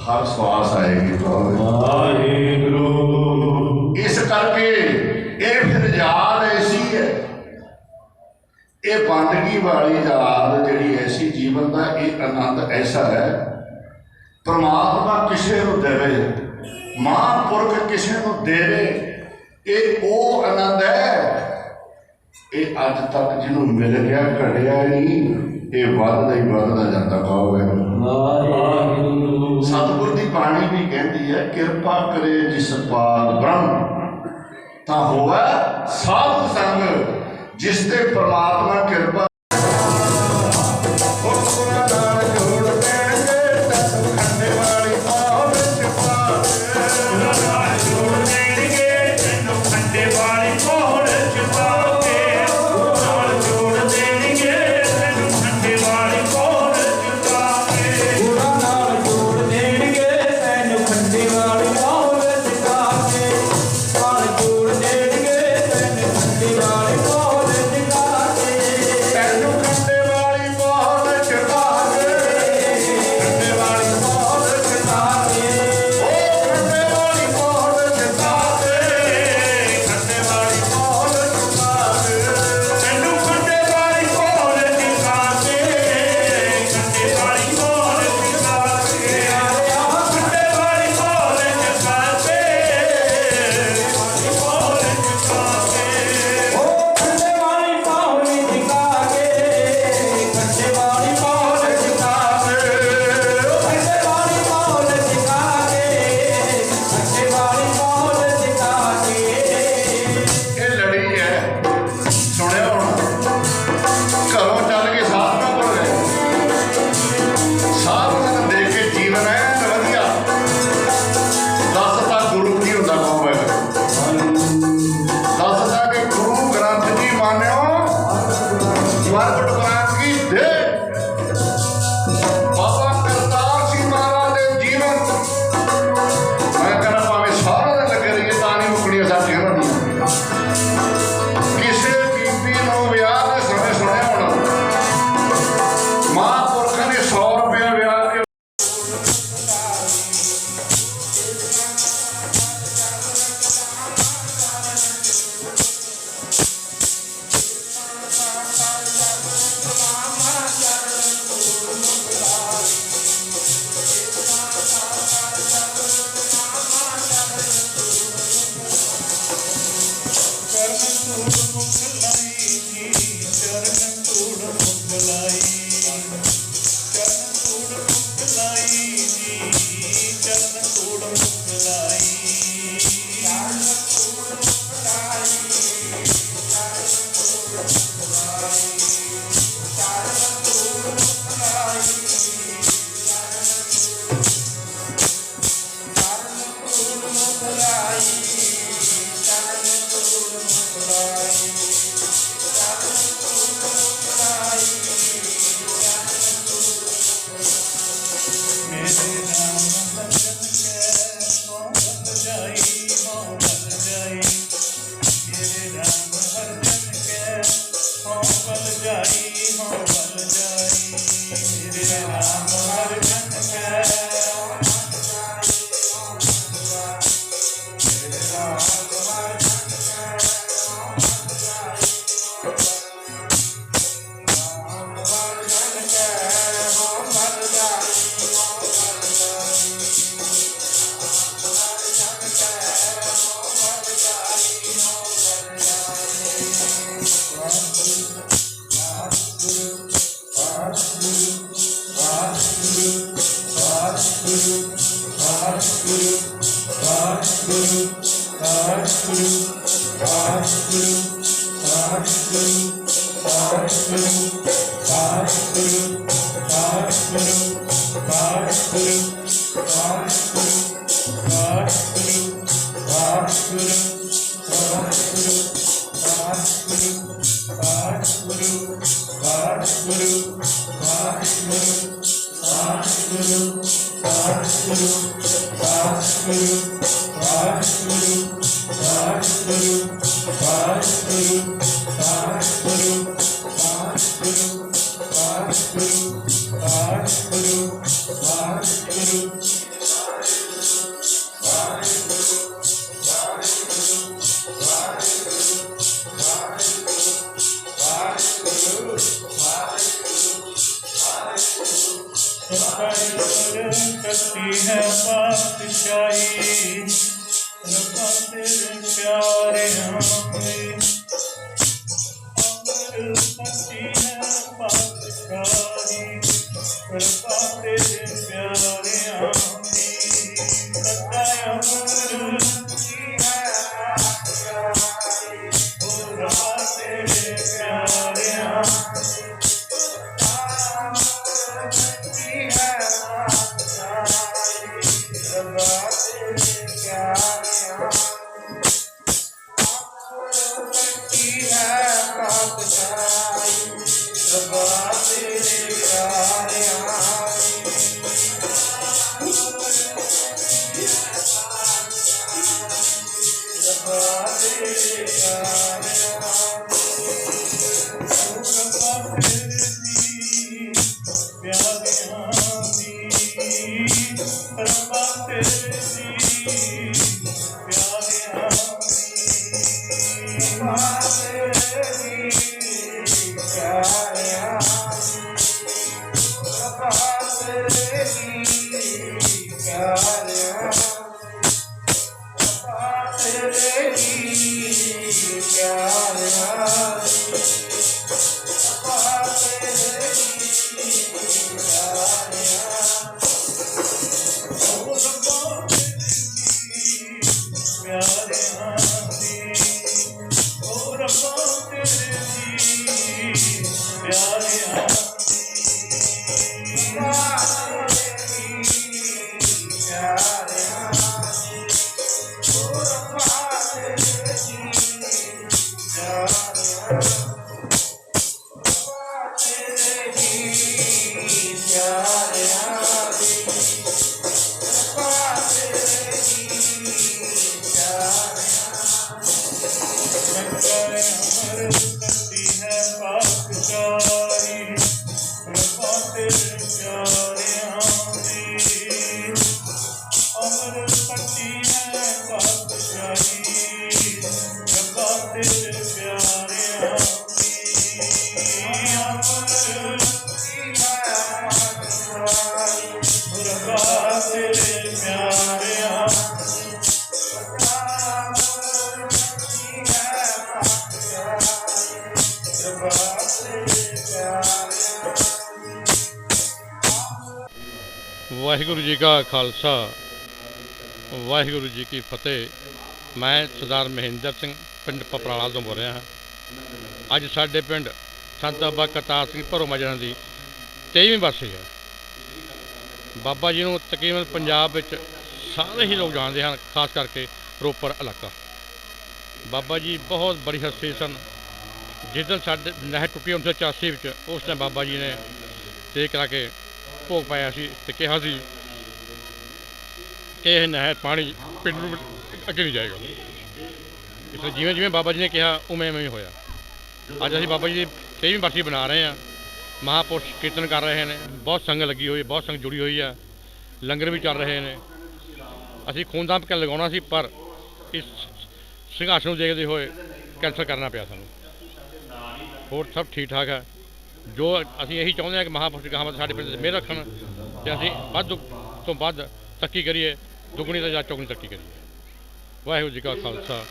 ਹਰ ਸਵਾਸ ਆਏਗੀ। ਵਾਹਿਗੁਰੂ। ਇਸ ਕਰਕੇ ਇਹ ਫਿਰ ਯਾਦ ਐਸੀ ਹੈ, ਇਹ ਬੰਦਗੀ ਵਾਲੀ ਯਾਦ ਜਿਹੜੀ ਐਸੀ ਜੀਵਨ ਦਾ ਇਹ ਆਨੰਦ ਐਸਾ ਹੈ, ਪਰਮਾਤਮਾ ਕਿਸੇ ਨੂੰ ਦੇਵੇ, ਮਹਾਂਪੁਰਖ ਕਿਸੇ ਨੂੰ ਦੇਵੇ, ਇਹ ਉਹ ਆਨੰਦ ਹੈ। ਇਹ ਅੱਜ ਤੱਕ ਜਿਹਨੂੰ ਮਿਲ ਗਿਆ ਘੜਿਆ ਨਹੀਂ, ਇਹ ਵੱਧਦਾ ਹੀ ਵੱਧਦਾ ਜਾਂਦਾ। ਕਹੋਗੇ ਸਤਿਗੁਰ ਦੀ ਬਾਣੀ ਵੀ ਕਹਿੰਦੀ ਹੈ ਕਿਰਪਾ ਕਰੇ ਜਿਸ ਪਾਰ ਬ੍ਰਹਮ ਤਾਂ ਹੋਵੇ ਸਾਧ ਸੰਗ, ਜਿਸ ਤੇ ਪਰਮਾਤਮਾ ਕਿਰਪਾ करती है पातशाही रब्बा तेरे प्यारे आंखें अमर करती है पातशाही रब्बा तेरे प्यारे आंखें सच्चा अमर करती है पातशाही रब्बा तेरे प्यारे आंखें ਵਾਹਿਗੁਰੂ ਜੀ ਕਾ ਖਾਲਸਾ ਵਾਹਿਗੁਰੂ ਜੀ ਕੀ ਫਤਿਹ। ਮੈਂ ਸਰਦਾਰ ਮਹਿੰਦਰ ਸਿੰਘ ਪਿੰਡ ਪਪਰਾਲਾ ਤੋਂ ਬੋਲ ਰਿਹਾ ਹਾਂ। ਅੱਜ ਸਾਡੇ ਪਿੰਡ ਸੰਤ ਬਾਬਾ ਕਰਤਾਰ ਸਿੰਘ ਭਰੋ ਮਾਜਰਾ ਦੀ 23ਵੀਂ ਬਰਸੀ ਹੈ। ਬਾਬਾ ਜੀ ਨੂੰ ਤਕਰੀਬਨ ਪੰਜਾਬ ਵਿੱਚ ਸਾਰੇ ਹੀ ਲੋਕ ਜਾਣਦੇ ਹਨ, ਖਾਸ ਕਰਕੇ ਰੋਪੜ ਇਲਾਕਾ। ਬਾਬਾ ਜੀ ਬਹੁਤ ਬੜੀ ਹਸਤੀ ਸਨ। ਜਿਸ ਦਿਨ ਸਾਡੇ ਨਹਿਰ ਟੁੱਟੀ 1984 ਵਿੱਚ, ਉਸ ਟਾਈਮ ਬਾਬਾ ਜੀ ਨੇ ਤੇ ਕਰਾ ਕੇ ਭੋਗ ਪਾਇਆ ਸੀ ਅਤੇ ਕਿਹਾ ਸੀ ਕਿ ਇਹ ਨਹਿਰ ਪਾਣੀ ਪਿੰਡ ਨੂੰ ਅੱਗੇ ਨਹੀਂ ਜਾਏਗਾ। ਇਸ ਲਈ ਜਿਵੇਂ ਜਿਵੇਂ ਬਾਬਾ ਜੀ ਨੇ ਕਿਹਾ ਉਵੇਂ ਉਵੇਂ ਹੋਇਆ। ਅੱਜ ਅਸੀਂ ਬਾਬਾ ਜੀ ਦੀ 23ਵੀਂ ਬਰਸੀ ਬਣਾ ਰਹੇ ਹਾਂ। ਮਹਾਂਪੁਰਸ਼ ਕੀਰਤਨ ਕਰ ਰਹੇ ਨੇ, ਬਹੁਤ ਸੰਗਤ ਲੱਗੀ ਹੋਈ, ਬਹੁਤ ਸੰਗਤ ਜੁੜੀ ਹੋਈ ਆ, ਲੰਗਰ ਵੀ ਚੱਲ ਰਹੇ ਨੇ। ਅਸੀਂ ਖੂਨਦਾਨ ਕੈਂਪ ਲਗਾਉਣਾ ਸੀ, ਪਰ ਇਸ ਸੰਘਰਸ਼ ਨੂੰ ਦੇਖਦੇ ਹੋਏ ਕੈਂਸਲ ਕਰਨਾ ਪਿਆ ਸਾਨੂੰ। ਹੋਰ ਸਭ ਠੀਕ ਠਾਕ ਹੈ। ਜੋ ਅਸੀਂ ਇਹੀ ਚਾਹੁੰਦੇ ਹਾਂ ਕਿ ਮਹਾਂਪੁਰਸ਼ ਗਾਹਾਂ ਸਾਡੇ ਪਿੰਡ 'ਤੇ ਮਿਹਰ ਰੱਖਣ ਅਤੇ ਅਸੀਂ ਵੱਧ ਤੋਂ ਵੱਧ ਤਰੱਕੀ ਕਰੀਏ, ਦੁੱਗਣੀ ਤੋਂ ਜਾਂ ਚੌਗੁਣੀ ਤਰੱਕੀ ਕਰੀਏ। ਵਾਹਿਗੁਰੂ ਜੀ ਕਾ ਖਾਲਸਾ,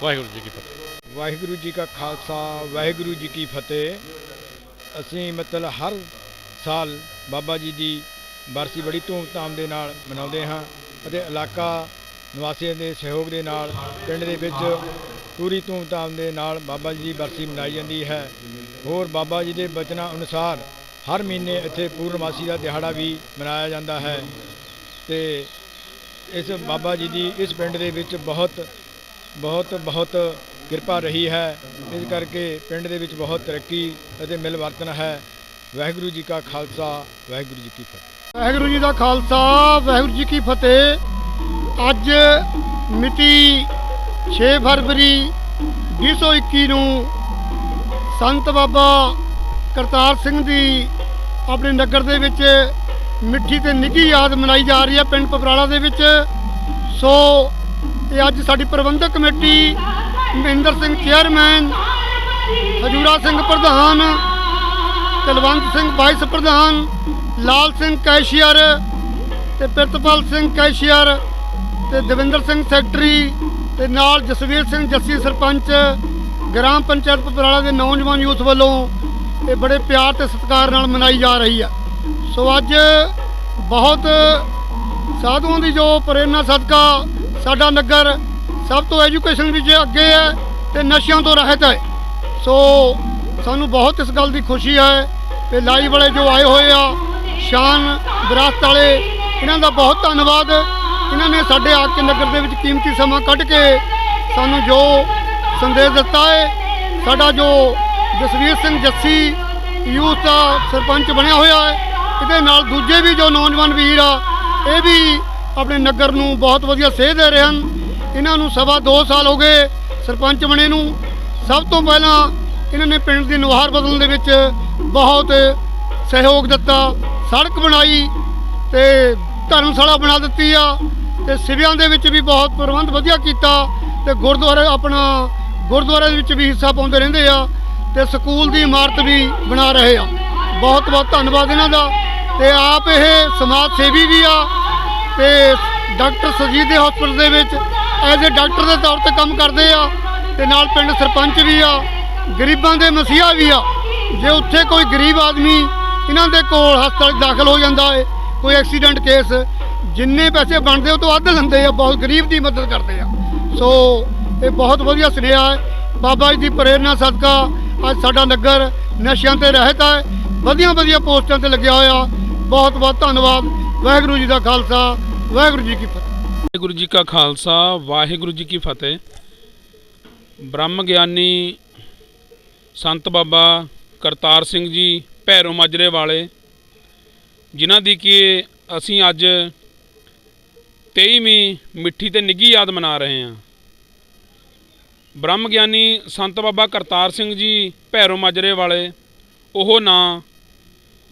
ਵਾਹਿਗੁਰੂ ਜੀ ਕੀ ਫਤਿਹ। ਵਾਹਿਗੁਰੂ ਜੀ ਕਾ ਖਾਲਸਾ, ਵਾਹਿਗੁਰੂ ਜੀ ਕੀ ਫਤਿਹ। ਅਸੀਂ ਮਤਲਬ ਹਰ ਸਾਲ ਬਾਬਾ ਜੀ ਦੀ ਬਰਸੀ ਬੜੀ ਧੂਮਧਾਮ ਦੇ ਨਾਲ ਮਨਾਉਂਦੇ ਹਾਂ ਅਤੇ ਇਲਾਕਾ ਨਿਵਾਸੀਆਂ ਦੇ ਸਹਿਯੋਗ ਦੇ ਨਾਲ ਪਿੰਡ ਦੇ ਵਿੱਚ ਪੂਰੀ ਧੂਮਧਾਮ ਦੇ ਨਾਲ ਬਾਬਾ ਜੀ ਦੀ ਬਰਸੀ ਮਨਾਈ ਜਾਂਦੀ ਹੈ। ਹੋਰ ਬਾਬਾ ਜੀ ਦੇ ਬਚਨਾਂ ਅਨੁਸਾਰ ਹਰ ਮਹੀਨੇ ਇੱਥੇ ਪੂਰਨਮਾਸੀ ਦਾ ਦਿਹਾੜਾ ਵੀ ਮਨਾਇਆ ਜਾਂਦਾ ਹੈ ਤੇ ਇਸ ਬਾਬਾ ਜੀ ਦੀ ਇਸ ਪਿੰਡ ਦੇ ਵਿੱਚ ਬਹੁਤ ਕਿਰਪਾ ਰਹੀ ਹੈ। ਇਸ ਕਰਕੇ ਪਿੰਡ ਦੇ ਵਿੱਚ ਬਹੁਤ ਤਰੱਕੀ ਅਤੇ ਮਿਲਵਰਤਨ ਹੈ। ਵਾਹਿਗੁਰੂ ਜੀ ਕਾ ਖਾਲਸਾ, ਵਾਹਿਗੁਰੂ ਜੀ ਕੀ ਫਤਿਹ। ਵਾਹਿਗੁਰੂ ਜੀ ਦਾ ਖਾਲਸਾ, ਵਾਹਿਗੁਰੂ ਜੀ ਕੀ ਫਤਿਹ। ਅੱਜ ਮਿਤੀ 6 ਫਰਵਰੀ 2021 ਨੂੰ ਸੰਤ ਬਾਬਾ ਕਰਤਾਰ ਸਿੰਘ ਦੀ ਆਪਣੇ ਨਗਰ ਦੇ ਵਿੱਚ ਮਿੱਠੀ ਤੇ ਨਿੱਘੀ ਯਾਦ ਮਨਾਈ ਜਾ ਰਹੀ ਹੈ ਪਿੰਡ ਪਪਰਾਲਾ ਦੇ ਵਿੱਚ। ਸੋ ਇਹ ਅੱਜ ਸਾਡੀ ਪ੍ਰਬੰਧਕ ਕਮੇਟੀ ਮਹਿੰਦਰ ਸਿੰਘ ਚੇਅਰਮੈਨ, ਹਜੂਰਾ ਸਿੰਘ ਪ੍ਰਧਾਨ, ਕੁਲਵੰਤ ਸਿੰਘ ਵਾਈਸ ਪ੍ਰਧਾਨ, ਲਾਲ ਸਿੰਘ ਕੈਸ਼ੀਅਰ ਤੇ ਪ੍ਰਿਤਪਾਲ ਸਿੰਘ ਕੈਸ਼ੀਅਰ ਤੇ ਦਵਿੰਦਰ ਸਿੰਘ ਸੈਕਟਰੀ ਤੇ ਨਾਲ ਜਸਵੀਰ ਸਿੰਘ ਜੱਸੀ ਸਰਪੰਚ ਗ੍ਰਾਮ ਪੰਚਾਇਤ ਪਪਰਾਲਾ ਦੇ ਨੌਜਵਾਨ ਯੂਥ ਵੱਲੋਂ ਇਹ ਬੜੇ ਪਿਆਰ ਤੇ ਸਤਿਕਾਰ ਨਾਲ ਮਨਾਈ ਜਾ ਰਹੀ ਹੈ। ਸੋ ਅੱਜ ਬਹੁਤ ਸਾਧੂਆਂ ਦੀ ਜੋ ਪ੍ਰੇਰਨਾ ਸਦਕਾ ਸਾਡਾ ਨਗਰ ਸਭ ਤੋਂ ਐਜੂਕੇਸ਼ਨ ਵਿੱਚ ਅੱਗੇ ਹੈ ਤੇ ਨਸ਼ਿਆਂ ਤੋਂ ਰਹਿਤ ਹੈ। ਸੋ ਸਾਨੂੰ ਬਹੁਤ ਇਸ ਗੱਲ ਦੀ ਖੁਸ਼ੀ ਹੈ ਕਿ ਲਾਈਵ ਵਾਲੇ ਜੋ ਆਏ ਹੋਏ ਆ, ਸ਼ਾਨ ਵਿਰਾਸਤ ਵਾਲੇ, ਇਹਨਾਂ ਦਾ ਬਹੁਤ ਧੰਨਵਾਦ। ਇਹਨਾਂ ਨੇ ਸਾਡੇ ਆ ਕੇ ਨਗਰ ਦੇ ਵਿੱਚ ਕੀਮਤੀ ਸਮਾਂ ਕੱਢ ਕੇ ਸਾਨੂੰ ਜੋ ਸੰਦੇਸ਼ ਦਿੱਤਾ ਹੈ। ਸਾਡਾ ਜੋ ਜਸਵੀਰ ਸਿੰਘ ਜੱਸੀ ਯੂਥ ਦਾ ਸਰਪੰਚ ਬਣਿਆ ਹੋਇਆ ਹੈ, ਇਹਦੇ ਨਾਲ ਦੂਜੇ ਵੀ ਜੋ ਨੌਜਵਾਨ ਵੀਰ ਆ ਇਹ ਵੀ ਆਪਣੇ ਨਗਰ ਨੂੰ ਬਹੁਤ ਵਧੀਆ ਸੇਧ ਦੇ ਰਹੇ ਹਨ। ਇਹਨਾਂ ਨੂੰ 2.25 ਸਾਲ ਹੋ ਗਏ ਸਰਪੰਚ ਬਣੇ ਨੂੰ। ਸਭ ਤੋਂ ਪਹਿਲਾਂ ਇਹਨਾਂ ਨੇ ਪਿੰਡ ਦੀ ਨੁਹਾਰ ਬਦਲਣ ਦੇ ਵਿੱਚ ਬਹੁਤ ਸਹਿਯੋਗ ਦਿੱਤਾ। ਸੜਕ ਬਣਾਈ ਤੇ ਧਰਮਸ਼ਾਲਾ ਬਣਾ ਦਿੱਤੀ ਆ ਤੇ ਸਿਵਿਆਂ ਦੇ ਵਿੱਚ ਵੀ ਬਹੁਤ ਪ੍ਰਬੰਧ ਵਧੀਆ ਕੀਤਾ ਤੇ ਗੁਰਦੁਆਰੇ ਦੇ ਵਿੱਚ ਵੀ ਹਿੱਸਾ ਪਾਉਂਦੇ ਰਹਿੰਦੇ ਆ ਤੇ ਸਕੂਲ ਦੀ ਇਮਾਰਤ ਵੀ ਬਣਾ ਰਹੇ ਆ। ਬਹੁਤ ਬਹੁਤ ਧੰਨਵਾਦ ਇਹਨਾਂ ਦਾ। ਤੇ ਆਪ ਇਹ ਸਮਾਜ ਸੇਵੀ ਵੀ ਆ ਤੇ ਡਾਕਟਰ ਸੁਰਜੀਤ ਦੇ ਹਸਪਤਾਲ ਦੇ ਵਿੱਚ ਐਜ਼ ਏ ਡਾਕਟਰ ਦੇ ਤੌਰ ਤੇ ਕੰਮ ਕਰਦੇ ਆ ਤੇ ਨਾਲ ਪਿੰਡ ਸਰਪੰਚ ਵੀ ਆ, ਗਰੀਬਾਂ ਦੇ ਮਸੀਹਾ ਵੀ ਆ। ਜੇ ਉੱਥੇ ਕੋਈ ਗਰੀਬ ਆਦਮੀ ਇਹਨਾਂ ਦੇ ਕੋਲ ਹਸਪਤਾਲ ਦਾਖਲ ਹੋ ਜਾਂਦਾ ਹੈ, ਕੋਈ ਐਕਸੀਡੈਂਟ ਕੇਸ, ਜਿੰਨੇ ਪੈਸੇ ਬਣਦੇ ਉਹ ਤੋਂ ਅੱਧ ਲੈਂਦੇ ਆ, ਬਹੁਤ ਗਰੀਬ ਦੀ ਮਦਦ ਕਰਦੇ ਆ। ਸੋ ਇਹ ਬਹੁਤ ਵਧੀਆ ਸੁਨੇਹਾ ਹੈ। ਬਾਬਾ ਜੀ ਦੀ ਪ੍ਰੇਰਨਾ ਸਦਕਾ ਅੱਜ ਸਾਡਾ ਨਗਰ ਨਸ਼ਿਆਂ ਤੇ ਰਹਿਤ ਹੈ, ਵਧੀਆ ਪੋਸਟਾਂ ਤੇ ਲੱਗਿਆ ਹੋਇਆ। ਬਹੁਤ ਬਹੁਤ ਧੰਨਵਾਦ। ਵਾਹਿਗੁਰੂ ਜੀ ਦਾ ਖਾਲਸਾ, ਵਾਹਿਗੁਰੂ ਜੀ ਕੀ ਫਤਿਹ। ਵਾਹਿਗੁਰੂ ਜੀ ਕਾ ਖਾਲਸਾ, ਵਾਹਿਗੁਰੂ ਜੀ ਕੀ ਫਤਿਹ। ਬ੍ਰਹਮ ਗਿਆਨੀ ਸੰਤ ਬਾਬਾ ਕਰਤਾਰ ਸਿੰਘ ਜੀ ਭੈਰੋ ਮਾਜਰੇ ਵਾਲੇ, ਜਿਨ੍ਹਾਂ ਦੀ ਕਿ ਅਸੀਂ ਅੱਜ 23ਵੀਂ ਮਿੱਠੀ ਤੇ ਨਿੱਘੀ ਯਾਦ ਮਨਾ ਰਹੇ ਹਾਂ। ਬ੍ਰਹਮ ਗਿਆਨੀ ਸੰਤ ਬਾਬਾ ਕਰਤਾਰ ਸਿੰਘ ਜੀ ਭੈਰੋ ਮਾਜਰੇ ਵਾਲੇ ਉਹ ਨਾਂ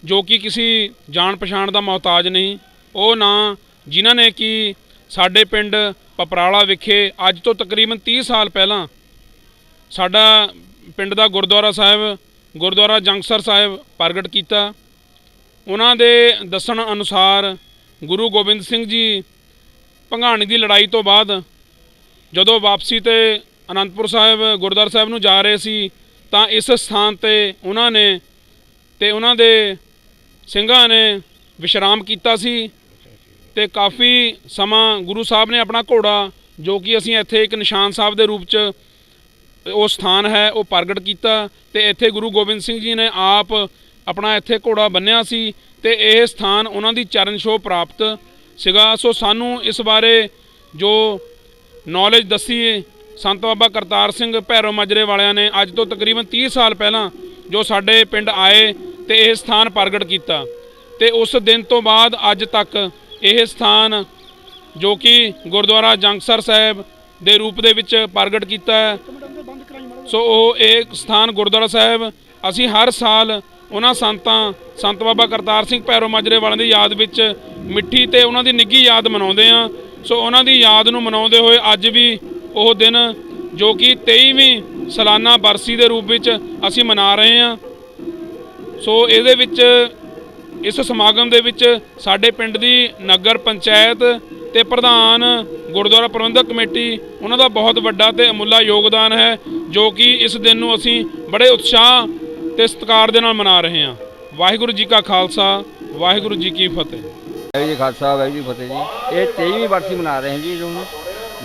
ਜੋ ਕਿ ਕਿਸੇ ਜਾਣ ਪਛਾਣ ਦਾ ਮੁਹਤਾਜ ਨਹੀਂ, ਉਹ ਨਾਂ ਜਿਨ੍ਹਾਂ ਨੇ ਕਿ ਸਾਡੇ ਪਿੰਡ ਪਪਰਾਲਾ ਵਿਖੇ ਅੱਜ ਤੋਂ ਤਕਰੀਬਨ 30 ਸਾਲ ਪਹਿਲਾਂ ਸਾਡਾ ਪਿੰਡ ਦਾ ਗੁਰਦੁਆਰਾ ਸਾਹਿਬ, ਗੁਰਦੁਆਰਾ ਜੰਗਸਰ ਸਾਹਿਬ ਪ੍ਰਗਟ ਕੀਤਾ। ਉਹਨਾਂ ਦੇ ਦੱਸਣ ਅਨੁਸਾਰ ਗੁਰੂ ਗੋਬਿੰਦ ਸਿੰਘ ਜੀ ਭੰਗਾਣੀ ਦੀ ਲੜਾਈ ਤੋਂ ਬਾਅਦ ਜਦੋਂ ਵਾਪਸੀ ਤੇ ਅਨੰਦਪੁਰ ਸਾਹਿਬ ਗੁਰਦੁਆਰਾ ਸਾਹਿਬ ਨੂੰ ਜਾ ਰਹੇ ਸੀ ਤਾਂ ਇਸ ਸਥਾਨ ਤੇ ਉਹਨਾਂ ਨੇ ਤੇ ਉਹਨਾਂ ਦੇ ਸਿੰਘਾਂ ਨੇ ਵਿਸ਼ਰਾਮ ਕੀਤਾ ਸੀ ਤੇ ਕਾਫੀ ਸਮਾਂ ਗੁਰੂ ਸਾਹਿਬ ਨੇ ਆਪਣਾ ਘੋੜਾ, ਜੋ ਕਿ ਅਸੀਂ ਇੱਥੇ ਇੱਕ ਨਿਸ਼ਾਨ ਸਾਹਿਬ ਦੇ ਰੂਪ 'ਚ ਉਹ ਸਥਾਨ ਹੈ, ਉਹ ਪ੍ਰਗਟ ਕੀਤਾ ਤੇ ਇੱਥੇ ਗੁਰੂ ਗੋਬਿੰਦ ਸਿੰਘ ਜੀ ਨੇ ਆਪ ਆਪਣਾ ਇੱਥੇ ਘੋੜਾ ਬੰਨ੍ਹਿਆ ਸੀ ਤੇ ਇਹ ਸਥਾਨ ਉਹਨਾਂ ਦੀ ਚਰਨ ਛੋਹ ਪ੍ਰਾਪਤ ਸੀਗਾ। ਸੋ ਸਾਨੂੰ ਇਸ ਬਾਰੇ ਜੋ ਨੌਲੇਜ ਦੱਸੀ ਸੰਤ ਬਾਬਾ ਕਰਤਾਰ ਸਿੰਘ ਭੈਰੋ ਮਾਜਰੇ ਵਾਲਿਆਂ ਨੇ ਅੱਜ ਤੋਂ ਤਕਰੀਬਨ 30 ਸਾਲ ਪਹਿਲਾਂ ਜੋ ਸਾਡੇ ਪਿੰਡ ਆਏ ਤੇ ਇਹ ਸਥਾਨ ਪ੍ਰਗਟ ਕੀਤਾ ਤੇ ਉਸ ਦਿਨ ਤੋਂ ਬਾਅਦ ਅੱਜ ਤੱਕ ਇਹ ਸਥਾਨ ਜੋ ਕਿ ਗੁਰਦੁਆਰਾ ਜੰਗਸਰ ਸਾਹਿਬ ਦੇ ਰੂਪ ਦੇ ਵਿੱਚ ਪ੍ਰਗਟ ਕੀਤਾ ਹੈ। ਸੋ ਉਹ ਇਹ ਸਥਾਨ ਗੁਰਦੁਆਰਾ ਸਾਹਿਬ ਅਸੀਂ ਹਰ ਸਾਲ ਉਹਨਾਂ ਸੰਤ ਬਾਬਾ ਕਰਤਾਰ ਸਿੰਘ ਭੈਰੋ ਮਾਜਰੇ ਵਾਲਿਆਂ ਦੀ ਯਾਦ ਵਿੱਚ ਮਿੱਠੀ ਤੇ ਉਹਨਾਂ ਦੀ ਨਿੱਘੀ ਯਾਦ ਮਨਾਉਂਦੇ ਹਾਂ। ਸੋ ਉਹਨਾਂ ਦੀ ਯਾਦ ਨੂੰ ਮਨਾਉਂਦੇ ਹੋਏ ਅੱਜ ਵੀ ਉਹ ਦਿਨ ਜੋ ਕਿ 23ਵੀਂ ਸਾਲਾਨਾ ਬਰਸੀ ਦੇ ਰੂਪ ਵਿੱਚ ਅਸੀਂ ਮਨਾ ਰਹੇ ਹਾਂ। ਸੋ ਇਹਦੇ ਵਿੱਚ ਇਸ ਸਮਾਗਮ ਦੇ ਵਿੱਚ ਸਾਡੇ ਪਿੰਡ ਦੀ ਨਗਰ ਪੰਚਾਇਤ ਤੇ ਪ੍ਰਧਾਨ ਗੁਰਦੁਆਰਾ ਪ੍ਰਬੰਧਕ ਕਮੇਟੀ ਉਹਨਾਂ ਦਾ ਬਹੁਤ ਵੱਡਾ ਤੇ ਅਮੁੱਲਾ ਯੋਗਦਾਨ ਹੈ, ਜੋ ਕਿ ਇਸ ਦਿਨ ਨੂੰ ਅਸੀਂ ਬੜੇ ਉਤਸ਼ਾਹ ਤੇ ਸਤਿਕਾਰ ਦੇ ਨਾਲ ਮਨਾ ਰਹੇ ਹਾਂ। ਵਾਹਿਗੁਰੂ ਜੀ ਕਾ ਖਾਲਸਾ, ਵਾਹਿਗੁਰੂ ਜੀ ਕੀ ਫਤਿਹ। ਵਾਹਿਗੁਰੂ ਜੀ ਖਾਲਸਾ, ਵਾਹਿਗੁਰੂ ਜੀ ਫਤਿਹ ਜੀ। ਇਹ 23ਵੀਂ ਬਰਸੀ ਮਨਾ ਰਹੇ ਹਾਂ ਜੀ, ਜੋ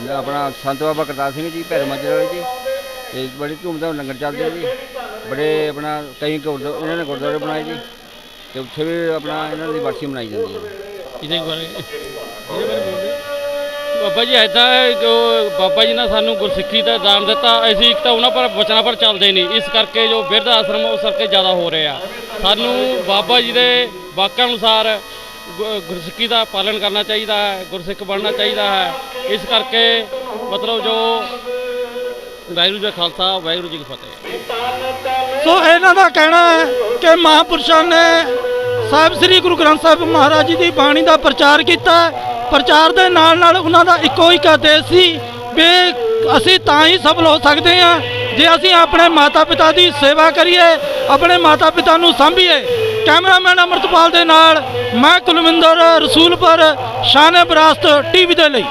अपना संत बाबा करतार सिंह जी भैरो माजरे वाले जी। ਤੇ ਬੜੀ ਧੂਮਧਾਮ ਲੰਗਰ ਚੱਲਦੇ ਆ ਜੀ। ਬੜੇ ਆਪਣਾ ਕਈ ਇਹਨਾਂ ਨੇ ਗੁਰਦੁਆਰੇ ਬਣਾਏ ਜੀ, ਤੇ ਉੱਥੇ ਵੀ ਆਪਣਾ ਇਹਨਾਂ ਦੀ ਬਰਸੀ ਮਨਾਈ ਜਾਂਦੀ ਹੈ। ਇਹਦੇ ਬਾਰੇ ਬਾਬਾ ਜੀ ਐਦਾਂ ਹੈ, ਜੋ ਬਾਬਾ ਜੀ ਨੇ ਸਾਨੂੰ ਗੁਰਸਿੱਖੀ ਦਾ ਦਾਨ ਦਿੱਤਾ, ਅਸੀਂ ਇੱਕ ਤਾਂ ਉਹਨਾਂ ਪਰ ਵਚਨਾਂ ਪਰ ਚੱਲਦੇ ਨਹੀਂ, ਇਸ ਕਰਕੇ ਜੋ ਬਿਰਧ ਆਸ਼ਰਮ ਉਸ ਕਰਕੇ ਜ਼ਿਆਦਾ ਹੋ ਰਹੇ ਆ। ਸਾਨੂੰ ਬਾਬਾ ਜੀ ਦੇ ਵਾਕਾਂ ਅਨੁਸਾਰ ਗੁਰਸਿੱਖੀ ਦਾ ਪਾਲਣ ਕਰਨਾ ਚਾਹੀਦਾ ਹੈ, ਗੁਰਸਿੱਖ ਬਣਨਾ ਚਾਹੀਦਾ ਹੈ। ਇਸ ਕਰਕੇ ਮਤਲਬ ਜੋ ਵਾਹਿਗੁਰੂ ਜੀ ਕਾ ਖਾਲਸਾ ਵਾਹਿਗੁਰੂ ਜੀ ਕੀ ਫਤਿਹ। ਸੋ ਇਹਨਾਂ ਦਾ ਕਹਿਣਾ ਹੈ ਕਿ ਮਹਾਂਪੁਰਸ਼ਾਂ ਨੇ ਸਾਹਿਬ ਸ੍ਰੀ ਗੁਰੂ ਗ੍ਰੰਥ ਸਾਹਿਬ ਮਹਾਰਾਜ ਜੀ ਦੀ ਬਾਣੀ ਦਾ ਪ੍ਰਚਾਰ ਕੀਤਾ। ਪ੍ਰਚਾਰ ਦੇ ਨਾਲ ਨਾਲ ਉਹਨਾਂ ਦਾ ਇੱਕੋ ਇੱਕ ਆਦੇਸ਼ ਸੀ ਵੀ ਅਸੀਂ ਤਾਂ ਹੀ ਸਫਲ ਹੋ ਸਕਦੇ ਹਾਂ ਜੇ ਅਸੀਂ ਆਪਣੇ ਮਾਤਾ ਪਿਤਾ ਦੀ ਸੇਵਾ ਕਰੀਏ, ਆਪਣੇ ਮਾਤਾ ਪਿਤਾ ਨੂੰ ਸਾਂਭੀਏ। ਕੈਮਰਾਮੈਨ ਅਮਰਤਪਾਲ ਦੇ ਨਾਲ ਮੈਂ ਕੁਲਵਿੰਦਰ ਰਸੂਲਪੁਰ, ਸ਼ਾਨ-ਏ-ਵਿਰਾਸਤ ਟੀਵੀ ਦੇ ਲਈ।